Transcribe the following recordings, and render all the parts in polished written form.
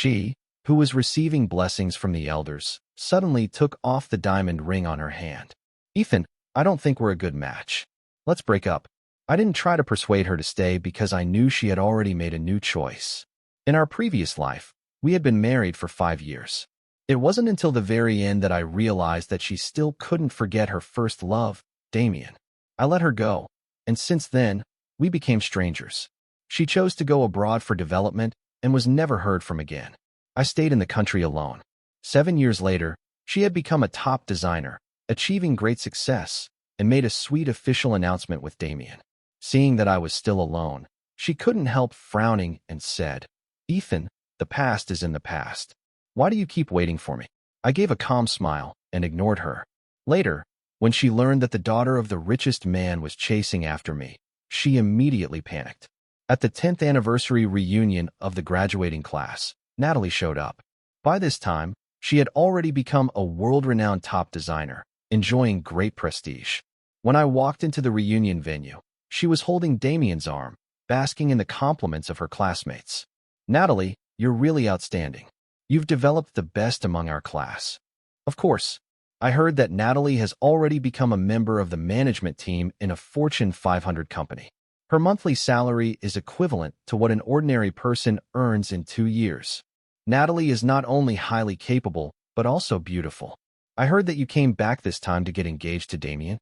She, who was receiving blessings from the elders, suddenly took off the diamond ring on her hand. Ethan, I don't think we're a good match. Let's break up. I didn't try to persuade her to stay because I knew she had already made a new choice. In our previous life, we had been married for 5 years. It wasn't until the very end that I realized that she still couldn't forget her first love, Damien. I let her go, and since then, we became strangers. She chose to go abroad for development and was never heard from again. I stayed in the country alone. 7 years later, she had become a top designer, achieving great success, and made a sweet official announcement with Damien. Seeing that I was still alone, she couldn't help frowning and said, "Ethan, the past is in the past. Why do you keep waiting for me?" I gave a calm smile and ignored her. Later, when she learned that the daughter of the richest man was chasing after me, she immediately panicked. At the 10th anniversary reunion of the graduating class, Natalie showed up. By this time, she had already become a world-renowned top designer, enjoying great prestige. When I walked into the reunion venue, she was holding Damien's arm, basking in the compliments of her classmates. "Natalie, you're really outstanding. You've developed the best among our class." Of course, I heard that Natalie has already become a member of the management team in a Fortune 500 company. Her monthly salary is equivalent to what an ordinary person earns in 2 years. Natalie is not only highly capable, but also beautiful. I heard that you came back this time to get engaged to Damien.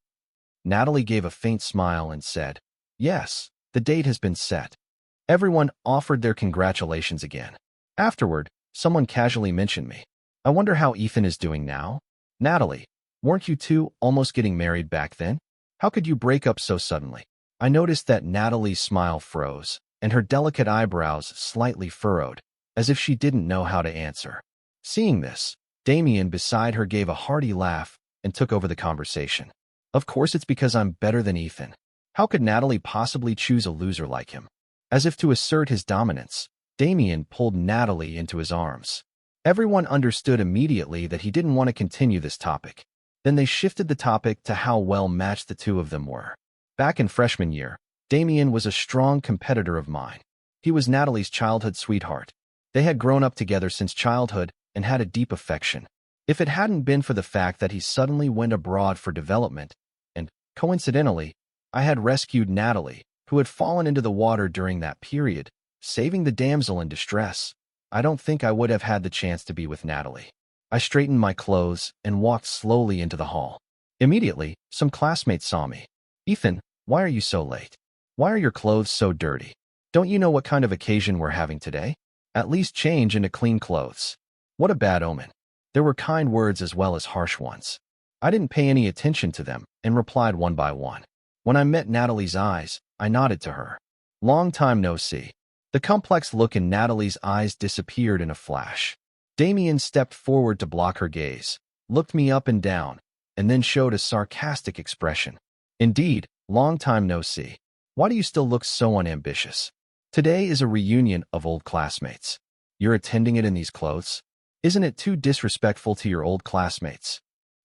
Natalie gave a faint smile and said, "Yes, the date has been set." Everyone offered their congratulations again. Afterward, someone casually mentioned me. "I wonder how Ethan is doing now." "Natalie, weren't you two almost getting married back then? How could you break up so suddenly?" I noticed that Natalie's smile froze, and her delicate eyebrows slightly furrowed, as if she didn't know how to answer. Seeing this, Damien beside her gave a hearty laugh and took over the conversation. "Of course it's because I'm better than Ethan. How could Natalie possibly choose a loser like him?" As if to assert his dominance, Damien pulled Natalie into his arms. Everyone understood immediately that he didn't want to continue this topic. Then they shifted the topic to how well matched the two of them were. Back in freshman year, Damien was a strong competitor of mine. He was Natalie's childhood sweetheart. They had grown up together since childhood and had a deep affection. If it hadn't been for the fact that he suddenly went abroad for development, and, coincidentally, I had rescued Natalie, who had fallen into the water during that period, saving the damsel in distress, I don't think I would have had the chance to be with Natalie. I straightened my clothes and walked slowly into the hall. Immediately, some classmates saw me. "Ethan, why are you so late? Why are your clothes so dirty? Don't you know what kind of occasion we're having today? At least change into clean clothes." What a bad omen. There were kind words as well as harsh ones. I didn't pay any attention to them and replied one by one. When I met Natalie's eyes, I nodded to her. "Long time no see." The complex look in Natalie's eyes disappeared in a flash. Damien stepped forward to block her gaze, looked me up and down, and then showed a sarcastic expression. "Indeed, long time no see. Why do you still look so unambitious? Today is a reunion of old classmates. You're attending it in these clothes? Isn't it too disrespectful to your old classmates?"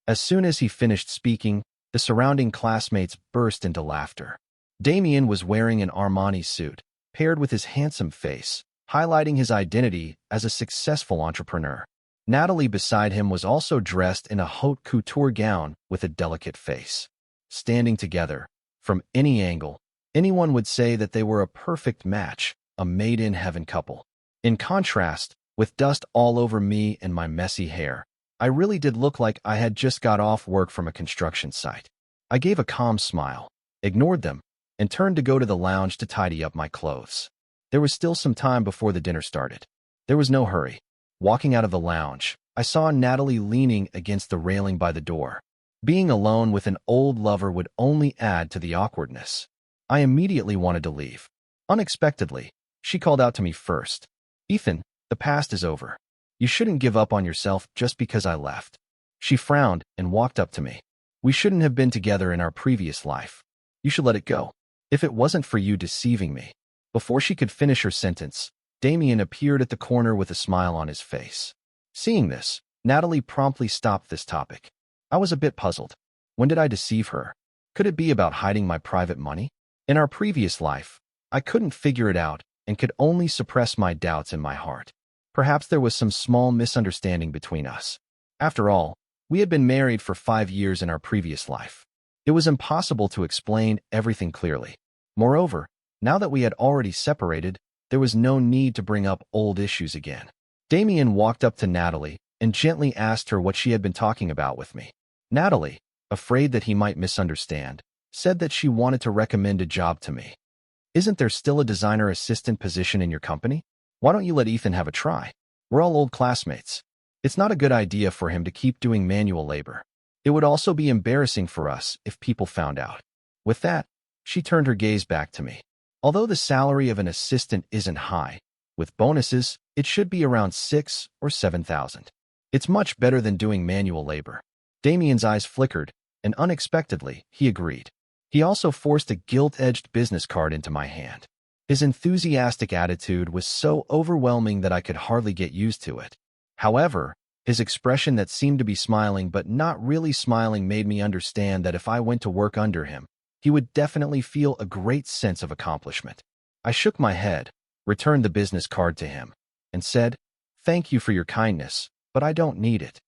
As soon as he finished speaking, the surrounding classmates burst into laughter. Damien was wearing an Armani suit, paired with his handsome face, highlighting his identity as a successful entrepreneur. Natalie beside him was also dressed in a haute couture gown with a delicate face. Standing together, from any angle, anyone would say that they were a perfect match, a made-in-heaven couple. In contrast, with dust all over me and my messy hair, I really did look like I had just got off work from a construction site. I gave a calm smile, ignored them, and turned to go to the lounge to tidy up my clothes. There was still some time before the dinner started. There was no hurry. Walking out of the lounge, I saw Natalie leaning against the railing by the door. Being alone with an old lover would only add to the awkwardness. I immediately wanted to leave. Unexpectedly, she called out to me first. "Ethan, the past is over. You shouldn't give up on yourself just because I left." She frowned and walked up to me. "We shouldn't have been together in our previous life. You should let it go. If it wasn't for you deceiving me." Before she could finish her sentence, Damien appeared at the corner with a smile on his face. Seeing this, Natalie promptly stopped this topic. I was a bit puzzled. When did I deceive her? Could it be about hiding my private money? In our previous life, I couldn't figure it out and could only suppress my doubts in my heart. Perhaps there was some small misunderstanding between us. After all, we had been married for 5 years in our previous life. It was impossible to explain everything clearly. Moreover, now that we had already separated, there was no need to bring up old issues again. Damien walked up to Natalie and gently asked her what she had been talking about with me. Natalie, afraid that he might misunderstand, said that she wanted to recommend a job to me. Isn't there still a designer assistant position in your company? Why don't you let Ethan have a try? We're all old classmates. It's not a good idea for him to keep doing manual labor. It would also be embarrassing for us if people found out. With that, she turned her gaze back to me. Although the salary of an assistant isn't high, with bonuses, it should be around 6 or 7,000. It's much better than doing manual labor. Damien's eyes flickered, and unexpectedly, he agreed. He also forced a gilt-edged business card into my hand. His enthusiastic attitude was so overwhelming that I could hardly get used to it. However, his expression that seemed to be smiling but not really smiling made me understand that if I went to work under him, he would definitely feel a great sense of accomplishment. I shook my head, returned the business card to him, and said, "Thank you for your kindness, but I don't need it."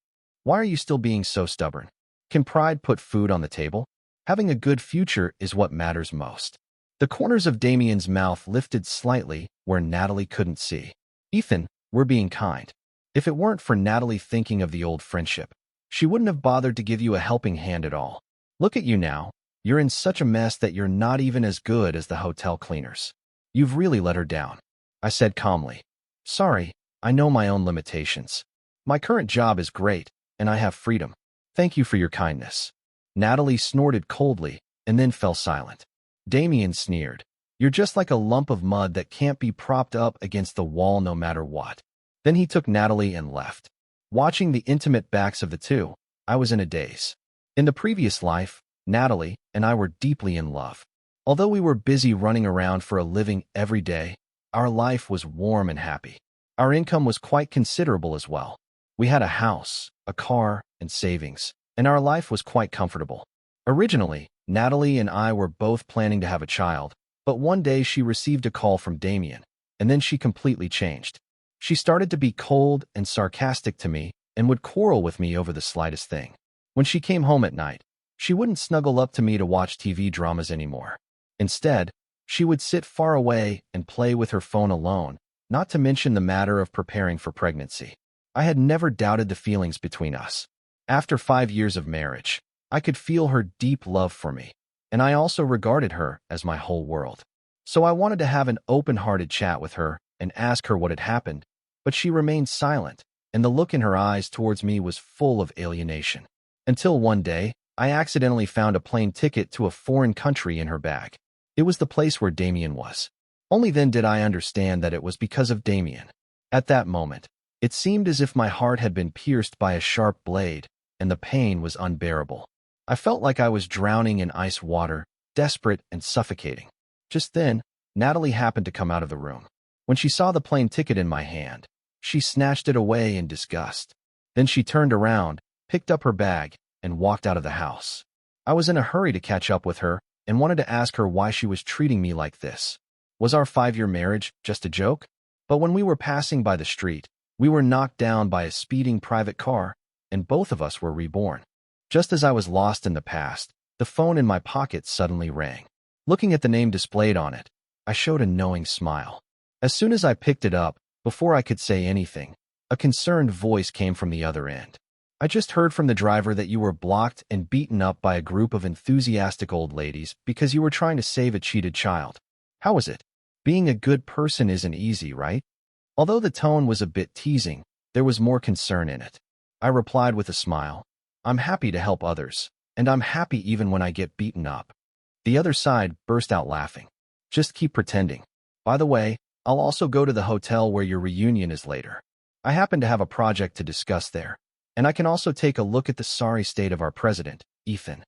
"Why are you still being so stubborn? Can pride put food on the table? Having a good future is what matters most." The corners of Damien's mouth lifted slightly where Natalie couldn't see. "Ethan, we're being kind. If it weren't for Natalie thinking of the old friendship, she wouldn't have bothered to give you a helping hand at all. Look at you now. You're in such a mess that you're not even as good as the hotel cleaners. You've really let her down," I said calmly. "Sorry, I know my own limitations. My current job is great, and I have freedom. Thank you for your kindness." Natalie snorted coldly and then fell silent. Damien sneered. "You're just like a lump of mud that can't be propped up against the wall no matter what." Then he took Natalie and left. Watching the intimate backs of the two, I was in a daze. In the previous life, Natalie and I were deeply in love. Although we were busy running around for a living every day, our life was warm and happy. Our income was quite considerable as well. We had a house, a car, and savings, and our life was quite comfortable. Originally, Natalie and I were both planning to have a child, but one day she received a call from Damien, and then she completely changed. She started to be cold and sarcastic to me and would quarrel with me over the slightest thing. When she came home at night, she wouldn't snuggle up to me to watch TV dramas anymore. Instead, she would sit far away and play with her phone alone, not to mention the matter of preparing for pregnancy. I had never doubted the feelings between us. After 5 years of marriage, I could feel her deep love for me, and I also regarded her as my whole world. So I wanted to have an open-hearted chat with her and ask her what had happened, but she remained silent, and the look in her eyes towards me was full of alienation. Until one day, I accidentally found a plane ticket to a foreign country in her bag. It was the place where Damien was. Only then did I understand that it was because of Damien. At that moment, it seemed as if my heart had been pierced by a sharp blade, and the pain was unbearable. I felt like I was drowning in ice water, desperate and suffocating. Just then, Natalie happened to come out of the room. When she saw the plane ticket in my hand, she snatched it away in disgust. Then she turned around, picked up her bag, and walked out of the house. I was in a hurry to catch up with her and wanted to ask her why she was treating me like this. Was our 5-year marriage just a joke? But when we were passing by the street, we were knocked down by a speeding private car, and both of us were reborn. Just as I was lost in the past, the phone in my pocket suddenly rang. Looking at the name displayed on it, I showed a knowing smile. As soon as I picked it up, before I could say anything, a concerned voice came from the other end. "I just heard from the driver that you were blocked and beaten up by a group of enthusiastic old ladies because you were trying to save a cheated child. How was it? Being a good person isn't easy, right?" Although the tone was a bit teasing, there was more concern in it. I replied with a smile, "I'm happy to help others, and I'm happy even when I get beaten up." The other side burst out laughing. "Just keep pretending. By the way, I'll also go to the hotel where your reunion is later. I happen to have a project to discuss there, and I can also take a look at the sorry state of our president, Ethan."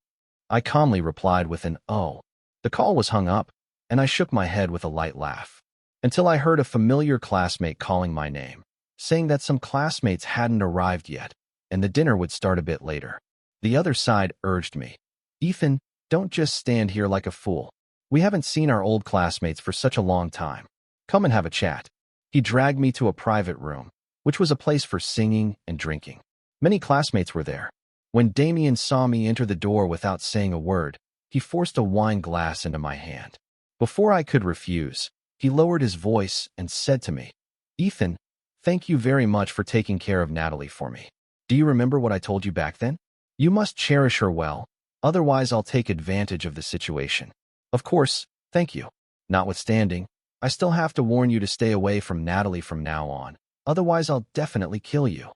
I calmly replied with an "oh." The call was hung up, and I shook my head with a light laugh, until I heard a familiar classmate calling my name, saying that some classmates hadn't arrived yet, and the dinner would start a bit later. The other side urged me, "Ethan, don't just stand here like a fool. We haven't seen our old classmates for such a long time. Come and have a chat." He dragged me to a private room, which was a place for singing and drinking. Many classmates were there. When Damien saw me enter the door without saying a word, he forced a wine glass into my hand. Before I could refuse, he lowered his voice and said to me, "Ethan, thank you very much for taking care of Natalie for me. Do you remember what I told you back then? You must cherish her well, otherwise I'll take advantage of the situation." Of course, thank you. Notwithstanding, I still have to warn you to stay away from Natalie from now on, otherwise I'll definitely kill you.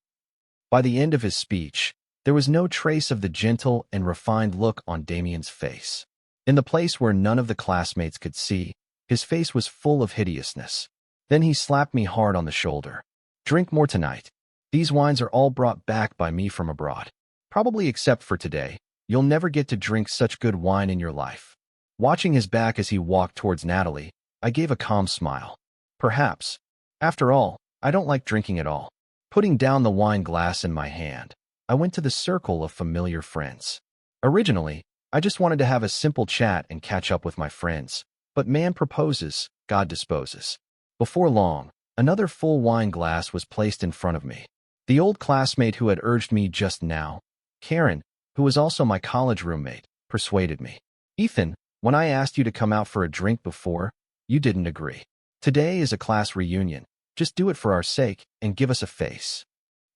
By the end of his speech, there was no trace of the gentle and refined look on Damien's face. In the place where none of the classmates could see, his face was full of hideousness. Then he slapped me hard on the shoulder. "Drink more tonight. These wines are all brought back by me from abroad. Probably except for today, you'll never get to drink such good wine in your life." Watching his back as he walked towards Natalie, I gave a calm smile. Perhaps. After all, I don't like drinking at all. Putting down the wine glass in my hand, I went to the circle of familiar friends. Originally, I just wanted to have a simple chat and catch up with my friends, but man proposes, God disposes. Before long, another full wine glass was placed in front of me. The old classmate who had urged me just now, Karen, who was also my college roommate, persuaded me. "Ethan, when I asked you to come out for a drink before, you didn't agree. Today is a class reunion. Just do it for our sake and give us a face."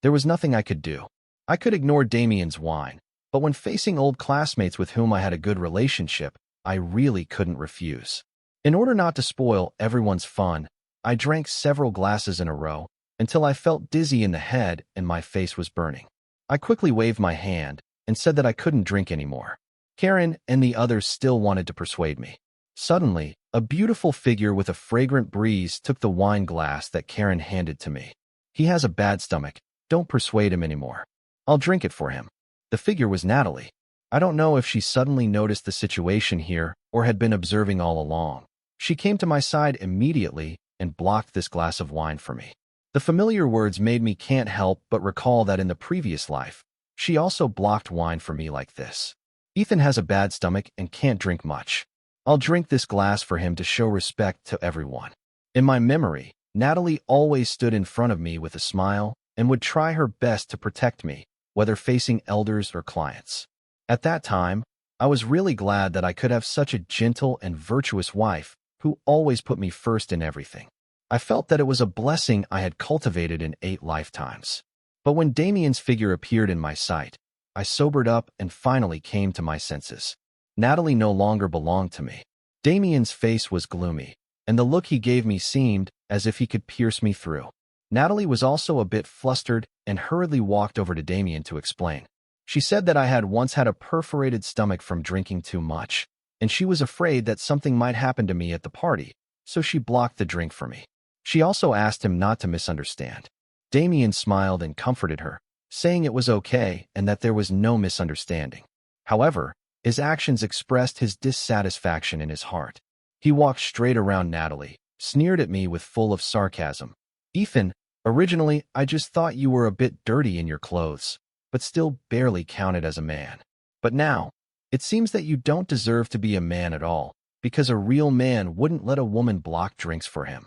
There was nothing I could do. I could ignore Damien's wine, but when facing old classmates with whom I had a good relationship, I really couldn't refuse. In order not to spoil everyone's fun, I drank several glasses in a row until I felt dizzy in the head and my face was burning. I quickly waved my hand and said that I couldn't drink anymore. Karen and the others still wanted to persuade me. Suddenly, a beautiful figure with a fragrant breeze took the wine glass that Karen handed to me. "He has a bad stomach. Don't persuade him anymore. I'll drink it for him." The figure was Natalie. I don't know if she suddenly noticed the situation here or had been observing all along. She came to my side immediately and blocked this glass of wine for me. The familiar words made me can't help but recall that in the previous life, she also blocked wine for me like this. "Ethan has a bad stomach and can't drink much. I'll drink this glass for him to show respect to everyone." In my memory, Natalie always stood in front of me with a smile and would try her best to protect me, whether facing elders or clients. At that time, I was really glad that I could have such a gentle and virtuous wife who always put me first in everything. I felt that it was a blessing I had cultivated in 8 lifetimes. But when Damien's figure appeared in my sight, I sobered up and finally came to my senses. Natalie no longer belonged to me. Damien's face was gloomy, and the look he gave me seemed as if he could pierce me through. Natalie was also a bit flustered and hurriedly walked over to Damien to explain. She said that I had once had a perforated stomach from drinking too much, and she was afraid that something might happen to me at the party, so she blocked the drink for me. She also asked him not to misunderstand. Damien smiled and comforted her, saying it was okay and that there was no misunderstanding. However, his actions expressed his dissatisfaction in his heart. He walked straight around Natalie, sneered at me with full of sarcasm. "Ethan, originally I just thought you were a bit dirty in your clothes, but still barely counted as a man. But now, it seems that you don't deserve to be a man at all, because a real man wouldn't let a woman block drinks for him."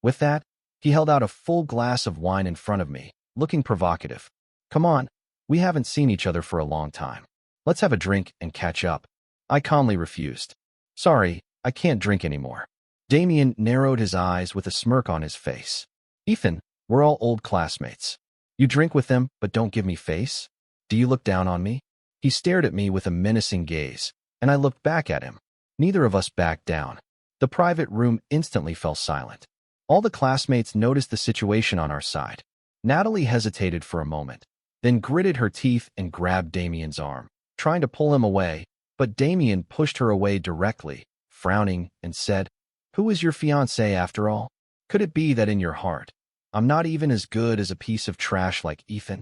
With that, he held out a full glass of wine in front of me, looking provocative. "Come on, we haven't seen each other for a long time. Let's have a drink and catch up." I calmly refused. "Sorry, I can't drink anymore." Damien narrowed his eyes with a smirk on his face. "Ethan, we're all old classmates. You drink with them but don't give me face? Do you look down on me?" He stared at me with a menacing gaze, and I looked back at him. Neither of us backed down. The private room instantly fell silent. All the classmates noticed the situation on our side. Natalie hesitated for a moment, then gritted her teeth and grabbed Damien's arm, trying to pull him away, but Damien pushed her away directly, frowning, and said, "Who is your fiancé after all? Could it be that in your heart, I'm not even as good as a piece of trash like Ethan?"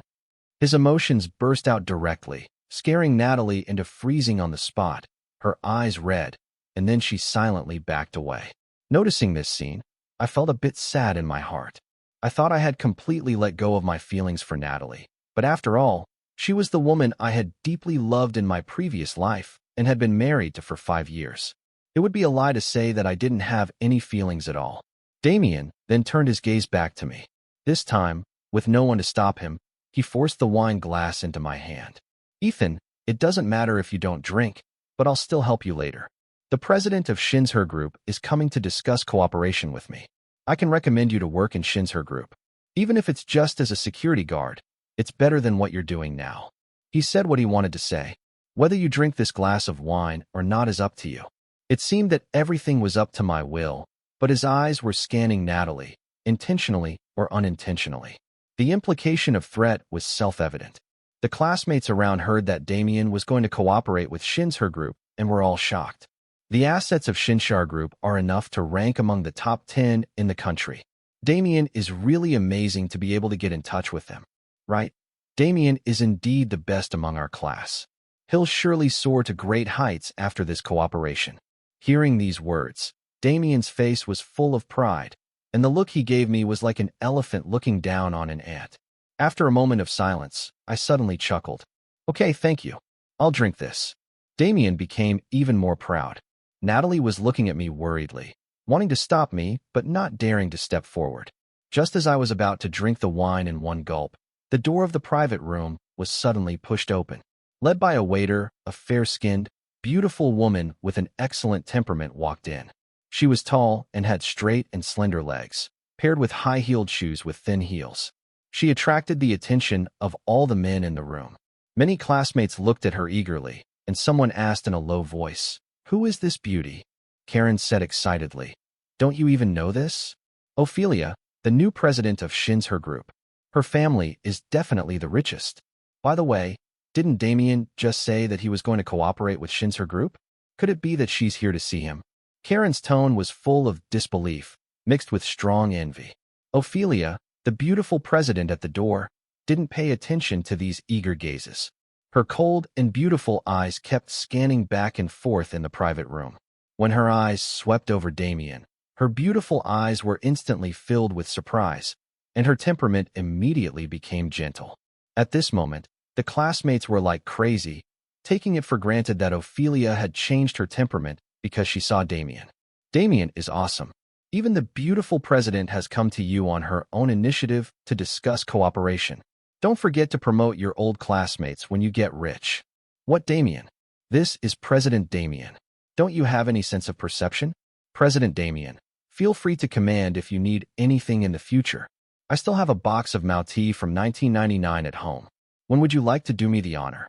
His emotions burst out directly, scaring Natalie into freezing on the spot, her eyes red, and then she silently backed away. Noticing this scene, I felt a bit sad in my heart. I thought I had completely let go of my feelings for Natalie, but after all, she was the woman I had deeply loved in my previous life and had been married to for 5 years. It would be a lie to say that I didn't have any feelings at all. Damien then turned his gaze back to me. This time, With no one to stop him, he forced the wine glass into my hand. Ethan, it doesn't matter if you don't drink, but I'll still help you later. The president of Shin's Group is coming to discuss cooperation with me. I can recommend you to work in Shin's Group. Even if it's just as a security guard, it's better than what you're doing now. He said what he wanted to say. Whether you drink this glass of wine or not is up to you. It seemed that everything was up to my will, but his eyes were scanning Natalie, intentionally or unintentionally. The implication of threat was self-evident. The classmates around heard that Damien was going to cooperate with Shin's Group and were all shocked. The assets of Shin's Group are enough to rank among the top 10 in the country. Damien is really amazing to be able to get in touch with them, right? Damien is indeed the best among our class. He'll surely soar to great heights after this cooperation. Hearing these words, Damien's face was full of pride, and the look he gave me was like an elephant looking down on an ant. After a moment of silence, I suddenly chuckled. Okay, thank you. I'll drink this. Damien became even more proud. Natalie was looking at me worriedly, wanting to stop me, but not daring to step forward. Just as I was about to drink the wine in one gulp, the door of the private room was suddenly pushed open. Led by a waiter, a fair-skinned, beautiful woman with an excellent temperament walked in. She was tall and had straight and slender legs, paired with high-heeled shoes with thin heels. She attracted the attention of all the men in the room. Many classmates looked at her eagerly, and someone asked in a low voice, "Who is this beauty?" Karen said excitedly, "Don't you even know this? Ophelia, the new president of Shin's Group. Her family is definitely the richest. By the way, didn't Damien just say that he was going to cooperate with Shin's Group? Could it be that she's here to see him?" Karen's tone was full of disbelief, mixed with strong envy. Ophelia, the beautiful president at the door, didn't pay attention to these eager gazes. Her cold and beautiful eyes kept scanning back and forth in the private room. When her eyes swept over Damien, her beautiful eyes were instantly filled with surprise, and her temperament immediately became gentle. At this moment, the classmates were like crazy, taking it for granted that Ophelia had changed her temperament because she saw Damien. Damien is awesome. Even the beautiful president has come to you on her own initiative to discuss cooperation. Don't forget to promote your old classmates when you get rich. What Damien? This is President Damien. Don't you have any sense of perception? President Damien, feel free to command if you need anything in the future. I still have a box of Mouti from 1999 at home. When would you like to do me the honor?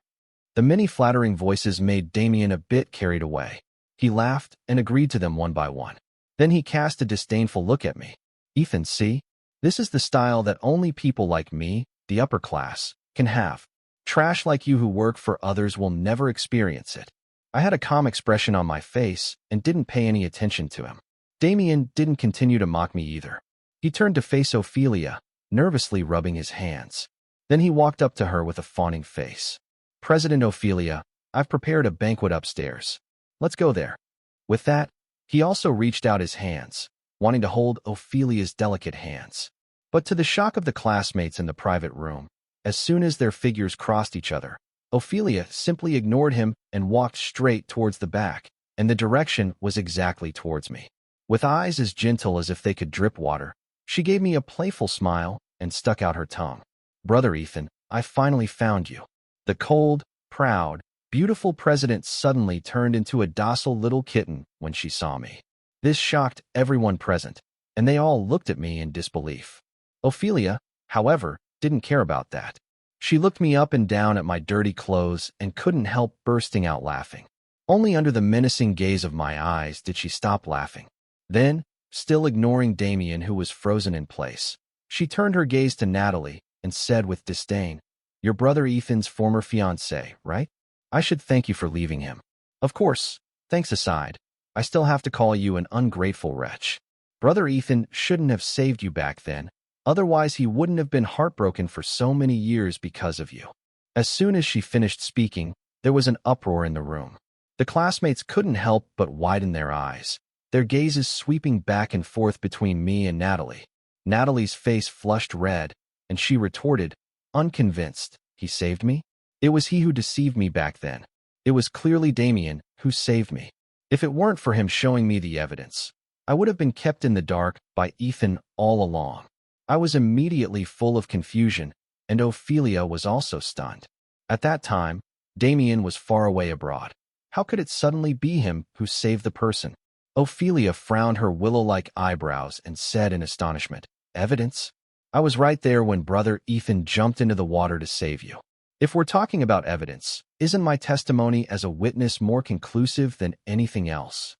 The many flattering voices made Damien a bit carried away. He laughed and agreed to them one by one. Then he cast a disdainful look at me. Ethan, see? This is the style that only people like me, the upper class, can have. Trash like you who work for others will never experience it. I had a calm expression on my face and didn't pay any attention to him. Damien didn't continue to mock me either. He turned to face Ophelia, nervously rubbing his hands. Then he walked up to her with a fawning face. President Ophelia, I've prepared a banquet upstairs. Let's go there. With that, he also reached out his hands, wanting to hold Ophelia's delicate hands. But to the shock of the classmates in the private room, as soon as their figures crossed each other, Ophelia simply ignored him and walked straight towards the back, and the direction was exactly towards me. With eyes as gentle as if they could drip water, she gave me a playful smile and stuck out her tongue. Brother Ethan, I finally found you. The cold, proud, beautiful president suddenly turned into a docile little kitten when she saw me. This shocked everyone present, and they all looked at me in disbelief. Ophelia, however, didn't care about that. She looked me up and down at my dirty clothes and couldn't help bursting out laughing. Only under the menacing gaze of my eyes did she stop laughing. Then, still ignoring Damien, who was frozen in place, she turned her gaze to Natalie and said with disdain, "Your brother Ethan's former fiancé, right? I should thank you for leaving him. Of course, thanks aside, I still have to call you an ungrateful wretch. Brother Ethan shouldn't have saved you back then. Otherwise, he wouldn't have been heartbroken for so many years because of you." As soon as she finished speaking, there was an uproar in the room. The classmates couldn't help but widen their eyes, their gazes sweeping back and forth between me and Natalie. Natalie's face flushed red, and she retorted, unconvinced, "He saved me? It was he who deceived me back then. It was clearly Damien who saved me. If it weren't for him showing me the evidence, I would have been kept in the dark by Ethan all along." I was immediately full of confusion, and Ophelia was also stunned. At that time, Damien was far away abroad. How could it suddenly be him who saved the person? Ophelia frowned her willow-like eyebrows and said in astonishment, "Evidence? I was right there when Brother Ethan jumped into the water to save you. If we're talking about evidence, isn't my testimony as a witness more conclusive than anything else?"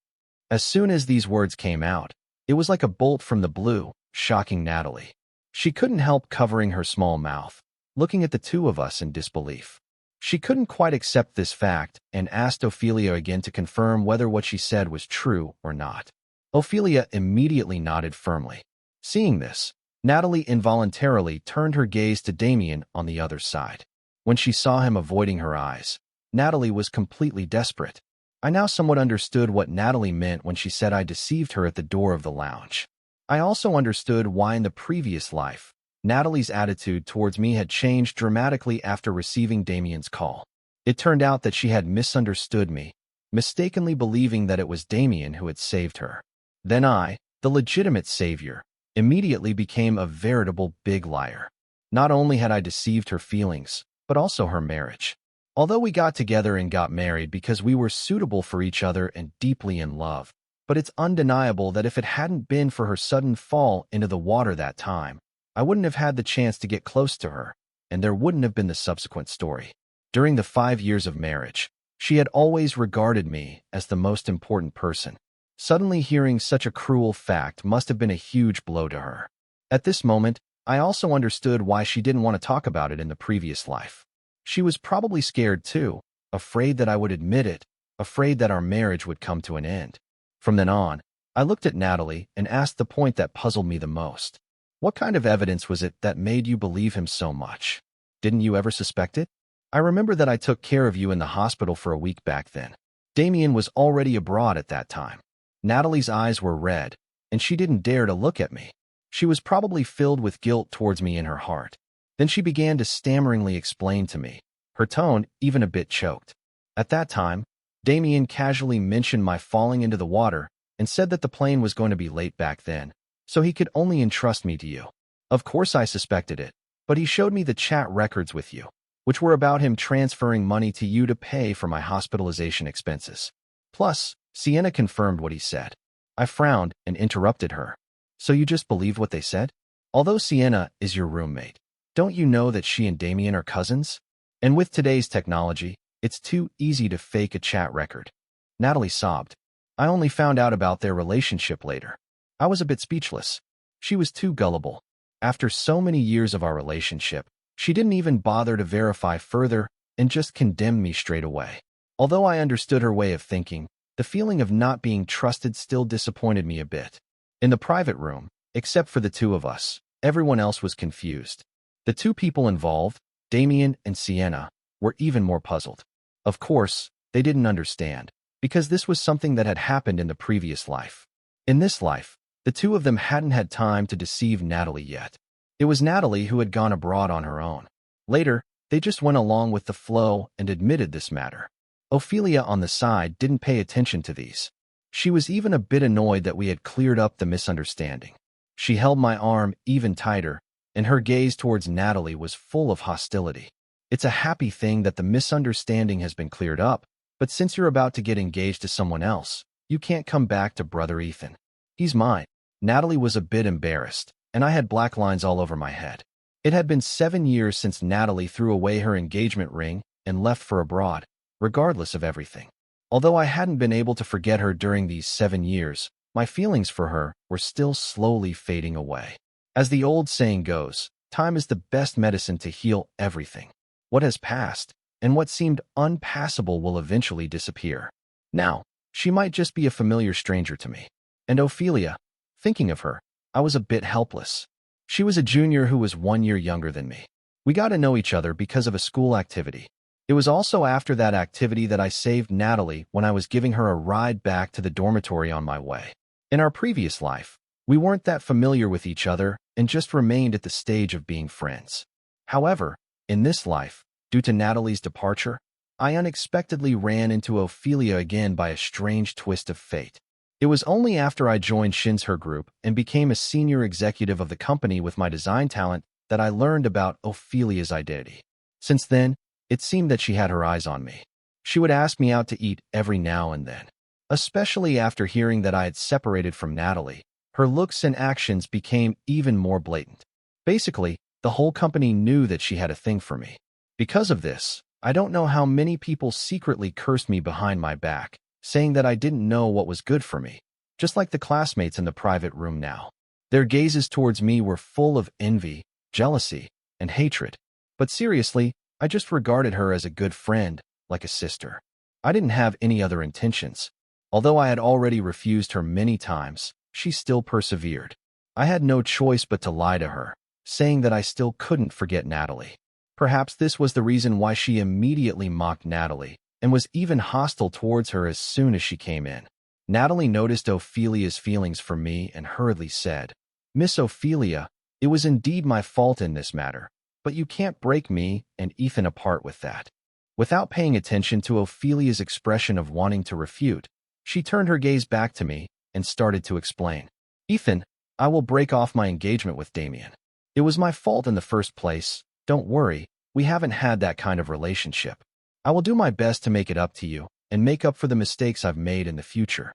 As soon as these words came out, it was like a bolt from the blue, shocking Natalie. She couldn't help covering her small mouth, looking at the two of us in disbelief. She couldn't quite accept this fact and asked Ophelia again to confirm whether what she said was true or not. Ophelia immediately nodded firmly. Seeing this, Natalie involuntarily turned her gaze to Damien on the other side. When she saw him avoiding her eyes, Natalie was completely desperate. I now somewhat understood what Natalie meant when she said I deceived her at the door of the lounge. I also understood why in the previous life, Natalie's attitude towards me had changed dramatically after receiving Damien's call. It turned out that she had misunderstood me, mistakenly believing that it was Damien who had saved her. Then I, the legitimate savior, immediately became a veritable big liar. Not only had I deceived her feelings, but also her marriage. Although we got together and got married because we were suitable for each other and deeply in love, but it's undeniable that if it hadn't been for her sudden fall into the water that time, I wouldn't have had the chance to get close to her, and there wouldn't have been the subsequent story. During the 5 years of marriage, she had always regarded me as the most important person. Suddenly hearing such a cruel fact must have been a huge blow to her. At this moment, I also understood why she didn't want to talk about it in the previous life. She was probably scared too, afraid that I would admit it, afraid that our marriage would come to an end. From then on, I looked at Natalie and asked the point that puzzled me the most. What kind of evidence was it that made you believe him so much? Didn't you ever suspect it? I remember that I took care of you in the hospital for a week back then. Damien was already abroad at that time. Natalie's eyes were red, and she didn't dare to look at me. She was probably filled with guilt towards me in her heart. Then she began to stammeringly explain to me, her tone even a bit choked. At that time, Damien casually mentioned my falling into the water and said that the plane was going to be late back then, so he could only entrust me to you. Of course I suspected it, but he showed me the chat records with you, which were about him transferring money to you to pay for my hospitalization expenses. Plus, Sienna confirmed what he said. I frowned and interrupted her. So you just believed what they said? Although Sienna is your roommate, don't you know that she and Damien are cousins? And with today's technology, it's too easy to fake a chat record. Natalie sobbed. I only found out about their relationship later. I was a bit speechless. She was too gullible. After so many years of our relationship, she didn't even bother to verify further and just condemned me straight away. Although I understood her way of thinking, the feeling of not being trusted still disappointed me a bit. In the private room, except for the two of us, everyone else was confused. The two people involved, Damien and Sienna, were even more puzzled. Of course, they didn't understand, because this was something that had happened in the previous life. In this life, the two of them hadn't had time to deceive Natalie yet. It was Natalie who had gone abroad on her own. Later, they just went along with the flow and admitted this matter. Ophelia on the side didn't pay attention to these. She was even a bit annoyed that we had cleared up the misunderstanding. She held my arm even tighter, and her gaze towards Natalie was full of hostility. It's a happy thing that the misunderstanding has been cleared up, but since you're about to get engaged to someone else, you can't come back to Brother Ethan. He's mine. Natalie was a bit embarrassed, and I had black lines all over my head. It had been 7 years since Natalie threw away her engagement ring and left for abroad, regardless of everything. Although I hadn't been able to forget her during these 7 years, my feelings for her were still slowly fading away. As the old saying goes, time is the best medicine to heal everything. What has passed, and what seemed unpassable will eventually disappear. Now, she might just be a familiar stranger to me. And Ophelia, thinking of her, I was a bit helpless. She was a junior who was 1 year younger than me. We got to know each other because of a school activity. It was also after that activity that I saved Natalie when I was giving her a ride back to the dormitory on my way. In our previous life, we weren't that familiar with each other and just remained at the stage of being friends. However, in this life, due to Natalie's departure, I unexpectedly ran into Ophelia again by a strange twist of fate. It was only after I joined Shin's her group and became a senior executive of the company with my design talent that I learned about Ophelia's identity. Since then, it seemed that she had her eyes on me. She would ask me out to eat every now and then. Especially after hearing that I had separated from Natalie, her looks and actions became even more blatant. Basically, the whole company knew that she had a thing for me. Because of this, I don't know how many people secretly cursed me behind my back, saying that I didn't know what was good for me, just like the classmates in the private room now. Their gazes towards me were full of envy, jealousy, and hatred. But seriously, I just regarded her as a good friend, like a sister. I didn't have any other intentions. Although I had already refused her many times, she still persevered. I had no choice but to lie to her, saying that I still couldn't forget Natalie. Perhaps this was the reason why she immediately mocked Natalie and was even hostile towards her as soon as she came in. Natalie noticed Ophelia's feelings for me and hurriedly said, "Miss Ophelia, it was indeed my fault in this matter, but you can't break me and Ethan apart with that." Without paying attention to Ophelia's expression of wanting to refute, she turned her gaze back to me and started to explain. "Ethan, I will break off my engagement with Damien. It was my fault in the first place. Don't worry, we haven't had that kind of relationship. I will do my best to make it up to you and make up for the mistakes I've made in the future."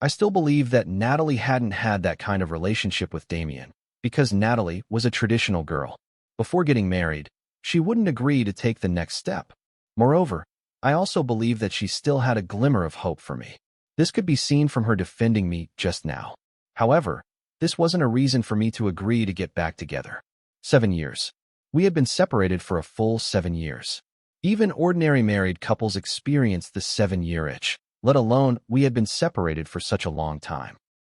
I still believe that Natalie hadn't had that kind of relationship with Damien because Natalie was a traditional girl. Before getting married, she wouldn't agree to take the next step. Moreover, I also believe that she still had a glimmer of hope for me. This could be seen from her defending me just now. However, this wasn't a reason for me to agree to get back together. 7 years. We had been separated for a full 7 years. Even ordinary married couples experience the 7-year itch, let alone we had been separated for such a long time.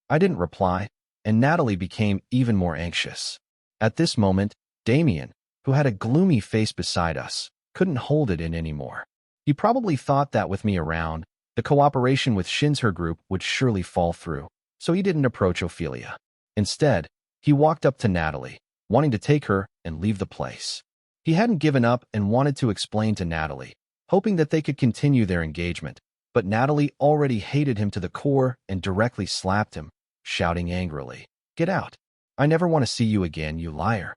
I didn't reply, and Natalie became even more anxious. At this moment, Damien, who had a gloomy face beside us, couldn't hold it in anymore. He probably thought that with me around, the cooperation with Shin's her group would surely fall through, so he didn't approach Ophelia. Instead, he walked up to Natalie, wanting to take her and leave the place. He hadn't given up and wanted to explain to Natalie, hoping that they could continue their engagement, but Natalie already hated him to the core and directly slapped him, shouting angrily, "Get out! I never want to see you again, you liar."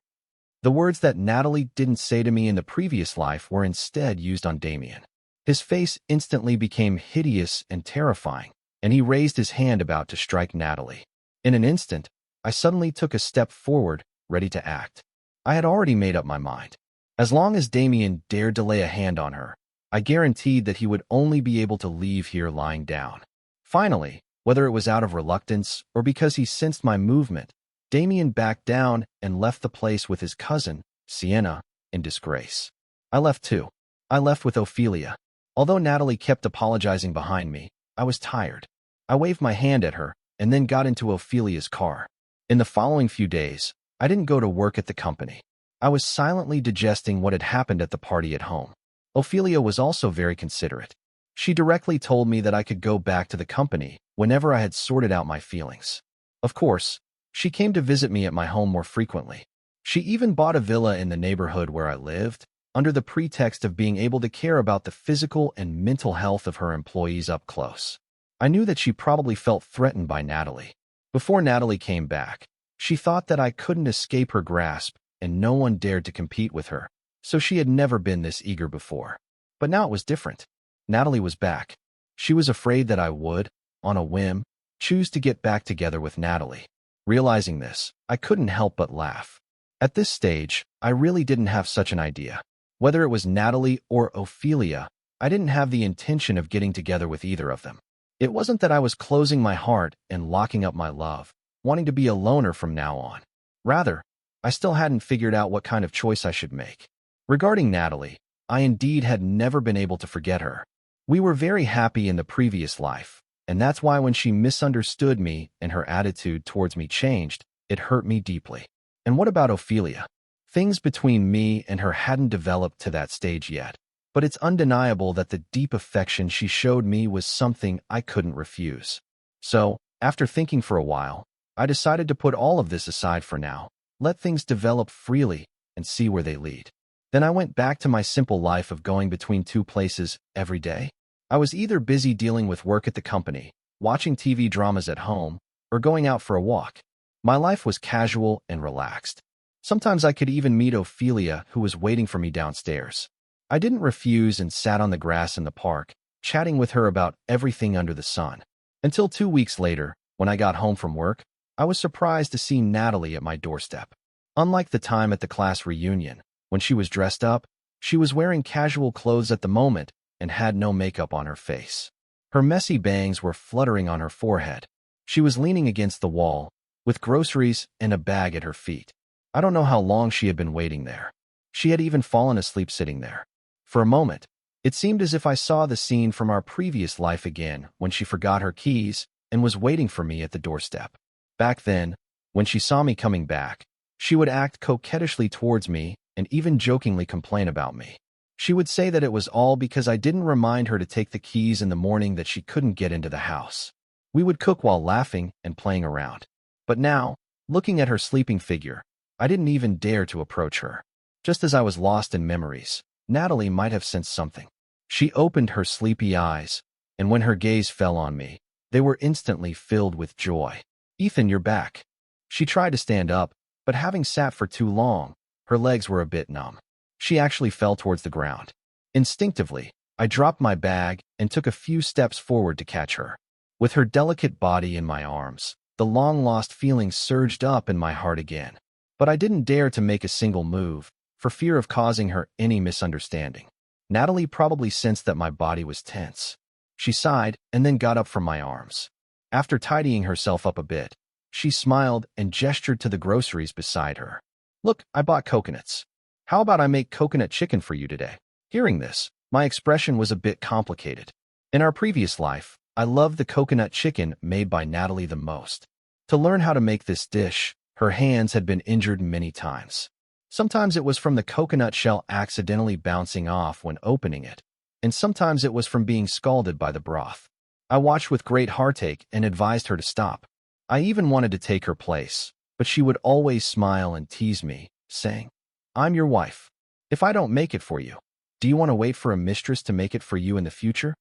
The words that Natalie didn't say to me in the previous life were instead used on Damien. His face instantly became hideous and terrifying, and he raised his hand about to strike Natalie. In an instant, I suddenly took a step forward, ready to act. I had already made up my mind. As long as Damien dared to lay a hand on her, I guaranteed that he would only be able to leave here lying down. Finally, whether it was out of reluctance or because he sensed my movement, Damien backed down and left the place with his cousin, Sienna, in disgrace. I left too. I left with Ophelia. Although Natalie kept apologizing behind me, I was tired. I waved my hand at her and then got into Ophelia's car. In the following few days, I didn't go to work at the company. I was silently digesting what had happened at the party at home. Ophelia was also very considerate. She directly told me that I could go back to the company whenever I had sorted out my feelings. Of course, she came to visit me at my home more frequently. She even bought a villa in the neighborhood where I lived, under the pretext of being able to care about the physical and mental health of her employees up close. I knew that she probably felt threatened by Natalie. Before Natalie came back, she thought that I couldn't escape her grasp and no one dared to compete with her, so she had never been this eager before. But now it was different. Natalie was back. She was afraid that I would, on a whim, choose to get back together with Natalie. Realizing this, I couldn't help but laugh. At this stage, I really didn't have such an idea. Whether it was Natalie or Ophelia, I didn't have the intention of getting together with either of them. It wasn't that I was closing my heart and locking up my love, wanting to be a loner from now on. Rather, I still hadn't figured out what kind of choice I should make. Regarding Natalie, I indeed had never been able to forget her. We were very happy in the previous life, and that's why when she misunderstood me and her attitude towards me changed, it hurt me deeply. And what about Ophelia? Things between me and her hadn't developed to that stage yet, but it's undeniable that the deep affection she showed me was something I couldn't refuse. So, after thinking for a while, I decided to put all of this aside for now, let things develop freely, and see where they lead. Then I went back to my simple life of going between two places every day. I was either busy dealing with work at the company watching TV dramas at home, or going out for a walk. My life was casual and relaxed. Sometimes I could even meet Ophelia, who was waiting for me downstairs. I didn't refuse and sat on the grass in the park, chatting with her about everything under the sun. Until 2 weeks later, when I got home from work, I was surprised to see Natalie at my doorstep. Unlike the time at the class reunion, when she was dressed up, she was wearing casual clothes at the moment and had no makeup on her face. Her messy bangs were fluttering on her forehead. She was leaning against the wall, with groceries and a bag at her feet. I don't know how long she had been waiting there. She had even fallen asleep sitting there. For a moment, it seemed as if I saw the scene from our previous life again when she forgot her keys and was waiting for me at the doorstep. Back then, when she saw me coming back, she would act coquettishly towards me and even jokingly complain about me. She would say that it was all because I didn't remind her to take the keys in the morning that she couldn't get into the house. We would cook while laughing and playing around. But now, looking at her sleeping figure, I didn't even dare to approach her. Just as I was lost in memories, Natalie might have sensed something. She opened her sleepy eyes, and when her gaze fell on me, they were instantly filled with joy. "Ethan, you're back." She tried to stand up, but having sat for too long, her legs were a bit numb. She actually fell towards the ground. Instinctively, I dropped my bag and took a few steps forward to catch her. With her delicate body in my arms, the long-lost feeling surged up in my heart again. But I didn't dare to make a single move, for fear of causing her any misunderstanding. Natalie probably sensed that my body was tense. She sighed and then got up from my arms. After tidying herself up a bit, she smiled and gestured to the groceries beside her. "Look, I bought coconuts. How about I make coconut chicken for you today?" Hearing this, my expression was a bit complicated. In our previous life, I loved the coconut chicken made by Natalie the most. To learn how to make this dish, her hands had been injured many times. Sometimes it was from the coconut shell accidentally bouncing off when opening it, and sometimes it was from being scalded by the broth. I watched with great heartache and advised her to stop. I even wanted to take her place, but she would always smile and tease me, saying, "I'm your wife. If I don't make it for you, do you want to wait for a mistress to make it for you in the future?"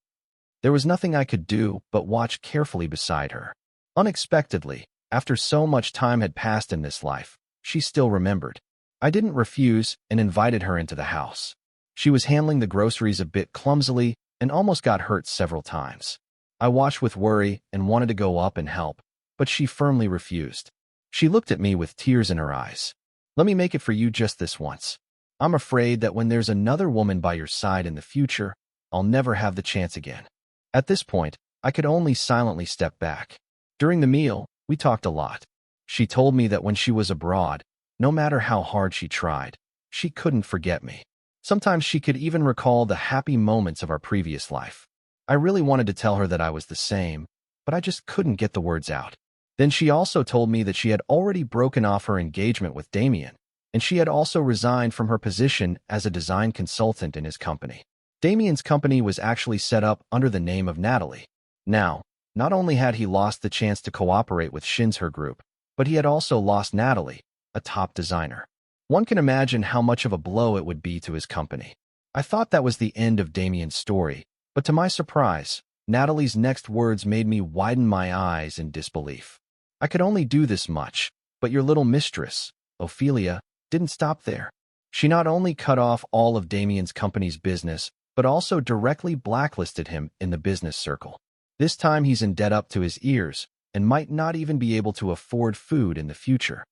There was nothing I could do but watch carefully beside her. Unexpectedly, after so much time had passed in this life, she still remembered. I didn't refuse and invited her into the house. She was handling the groceries a bit clumsily and almost got hurt several times. I watched with worry and wanted to go up and help, but she firmly refused. She looked at me with tears in her eyes. "Let me make it for you just this once. I'm afraid that when there's another woman by your side in the future, I'll never have the chance again." At this point, I could only silently step back. During the meal, we talked a lot. She told me that when she was abroad, no matter how hard she tried, she couldn't forget me. Sometimes she could even recall the happy moments of our previous life. I really wanted to tell her that I was the same, but I just couldn't get the words out. Then she also told me that she had already broken off her engagement with Damien, and she had also resigned from her position as a design consultant in his company. Damien's company was actually set up under the name of Natalie. Now, not only had he lost the chance to cooperate with Shin's group, but he had also lost Natalie, a top designer. One can imagine how much of a blow it would be to his company. I thought that was the end of Damien's story, but to my surprise, Natalie's next words made me widen my eyes in disbelief. "I could only do this much, but your little mistress, Ophelia, didn't stop there. She not only cut off all of Damien's company's business, but also directly blacklisted him in the business circle. This time he's in debt up to his ears and might not even be able to afford food in the future."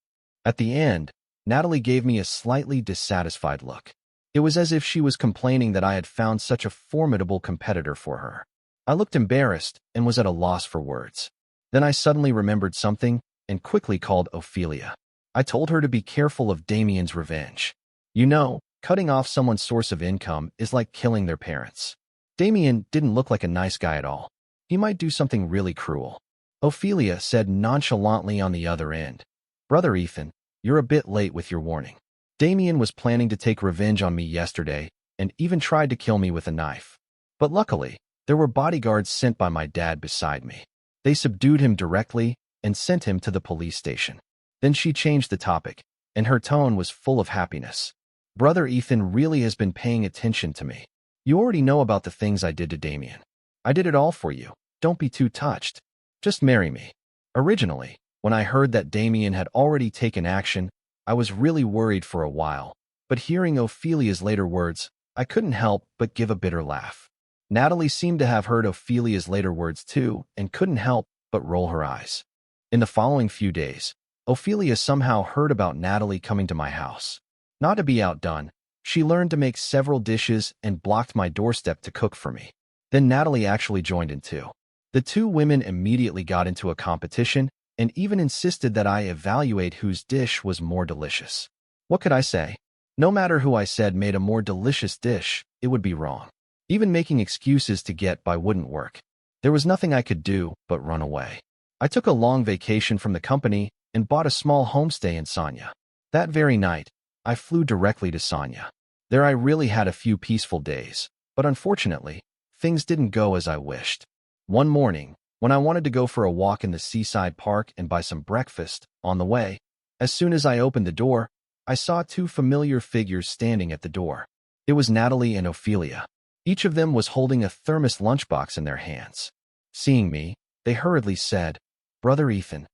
At the end, Natalie gave me a slightly dissatisfied look. It was as if she was complaining that I had found such a formidable competitor for her. I looked embarrassed and was at a loss for words. Then I suddenly remembered something and quickly called Ophelia. I told her to be careful of Damien's revenge. You know, cutting off someone's source of income is like killing their parents. Damien didn't look like a nice guy at all. He might do something really cruel. Ophelia said nonchalantly on the other end, "Brother Ethan, you're a bit late with your warning. Damien was planning to take revenge on me yesterday and even tried to kill me with a knife. But luckily, there were bodyguards sent by my dad beside me. They subdued him directly and sent him to the police station." Then she changed the topic, and her tone was full of happiness. "Brother Ethan really has been paying attention to me. You already know about the things I did to Damien. I did it all for you. Don't be too touched." Just marry me. Originally, when I heard that Damien had already taken action, I was really worried for a while, but hearing Ophelia's later words, I couldn't help but give a bitter laugh. Natalie seemed to have heard Ophelia's later words too and couldn't help but roll her eyes. In the following few days, Ophelia somehow heard about Natalie coming to my house. Not to be outdone, she learned to make several dishes and blocked my doorstep to cook for me. Then Natalie actually joined in too. The two women immediately got into a competition and even insisted that I evaluate whose dish was more delicious. What could I say? No matter who I said made a more delicious dish, it would be wrong. Even making excuses to get by wouldn't work. There was nothing I could do but run away. I took a long vacation from the company and bought a small homestay in Sanya. That very night, I flew directly to Sanya. There I really had a few peaceful days, but unfortunately, things didn't go as I wished. One morning, when I wanted to go for a walk in the seaside park and buy some breakfast, on the way, as soon as I opened the door, I saw two familiar figures standing at the door. It was Natalie and Ophelia. Each of them was holding a thermos lunchbox in their hands. Seeing me, they hurriedly said, Brother Ethan,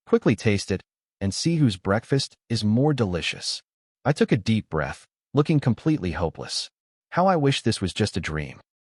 quickly taste it and see whose breakfast is more delicious." I took a deep breath, looking completely hopeless. How I wish this was just a dream.